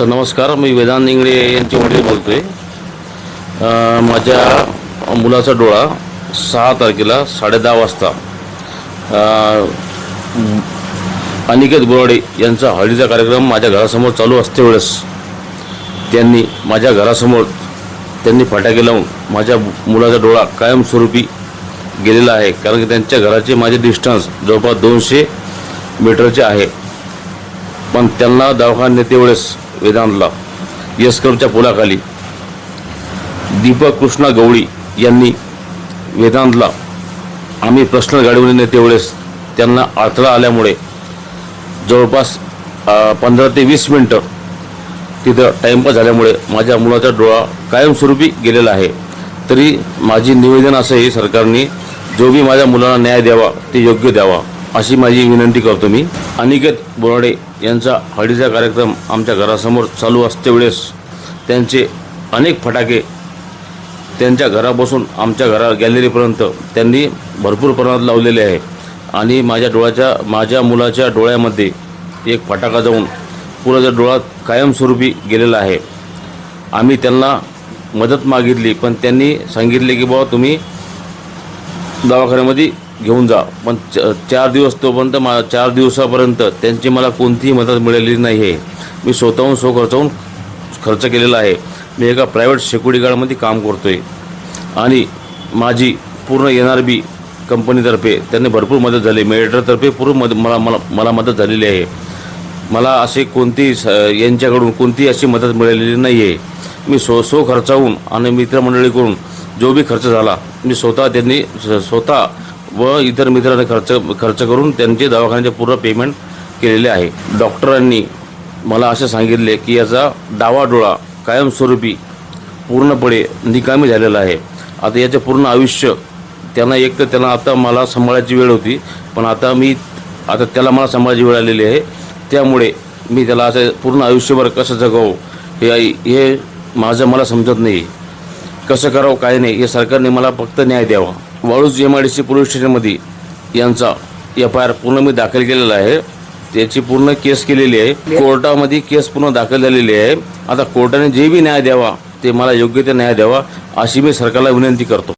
नमस्कार, मी वेदांत इंगळे यांचे वडील बोलतोय। माझ्या मुलाचा डोळा 6 तारखेला 10:30 वाजता अनिकेत बोराडे यांचा हळदीचा कार्यक्रम माझ्या घरासमोर चालू असते वेळेस त्यांनी माझ्या घरासमोर फटाके लावून माझ्या मुलाचा डोळा कायमस्वरूपी गेलेला आहे। कारण की त्यांच्या घराचे माझे डिस्टन्स जवळपास 200 मीटरचे आहे। पण त्यांना दवाखान्यात नेते वेळेस वेदांतला यशकरच्या पुलाखाली दीपक कृष्णा गवळी यांनी वेदांतला आम्ही पर्सनल गाडीवर नेते वेळेस त्यांना अडथळा आल्यामुळे जवळपास 15 ते 20 मिनिटं तिथं टाईमपास झाल्यामुळे माझ्या मुलाचा डोळा कायमस्वरूपी गेलेला आहे। तरी माझी निवेदन असं आहे, सरकारने जो भी माझ्या मुलाला न्याय द्यावा ते योग्य द्यावा अशी माझी विनंती करतो मी। अनिकेत बोराडे यांचा हळदीचा कार्यक्रम आमच्या घरासमोर चालू असते वेळेस त्यांचे अनेक फटाके त्यांच्या घरापासून आमच्या गॅलरीपर्यंत त्यांनी भरपूर प्रमाणात लावलेले आहे आणि माझ्या मुलाच्या डोळ्यामध्ये एक फटाका जाऊन पुराचा डोळा कायमस्वरूपी गेलेला आहे। आम्ही त्यांना मदत मागितली पण त्यांनी सांगितले की बाबा तुम्ही दवाखान्यामध्ये घेऊन जा, पण 4 दिवस तोपर्यंत 4 दिवसापर्यंत त्यांची मला कोणतीही मदत मिळालेली नाही आहे। मी स्वतःहून खर्च केलेला आहे। मी एका प्रायव्हेट सिक्युरिटी गार्डमध्ये काम करतो आहे आणि माझी पूर्ण NRB कंपनीतर्फे त्यांनी भरपूर मदत झाली, मेडिटरतर्फे पूर्ण मला मदत झालेली आहे। मला असे यांच्याकडून कोणतीही अशी मदत मिळालेली नाही आहे। मी खर्चाहून आणि मित्रमंडळीकडून जो भी खर्च झाला मी स्वतः व इतर मित्रांनी खर्च करून त्यांचे दवाखान्याचे पूर्ण पेमेंट केलेले आहे। डॉक्टरांनी मला असे सांगितले की याचा डावा डोळा कायमस्वरूपी पूर्णपणे निकामी झालेला आहे। आता याचे पूर्ण आयुष्य त्यांना आता मला सांभाळायची वेळ होती, पण आता त्याला मला सांभाळायची वेळ आलेली आहे। त्यामुळे मी त्याला असं पूर्ण आयुष्यभर कसं जगावं हे मला समजत नाही, कसं करावं काय नाही। हे सरकारने मला फक्त न्याय द्यावा। वाळूज MIDC पोलीस स्टेशनमध्ये यांचा FIR पूर्ण मी दाखल केलेला आहे, त्याची पूर्ण केस केलेली आहे। कोर्टामध्ये केस पूर्ण दाखल झालेली आहे। आता कोर्टाने जे बी न्याय द्यावा ते मला योग्य ते न्याय द्यावा अशी मी सरकारला विनंती करतो।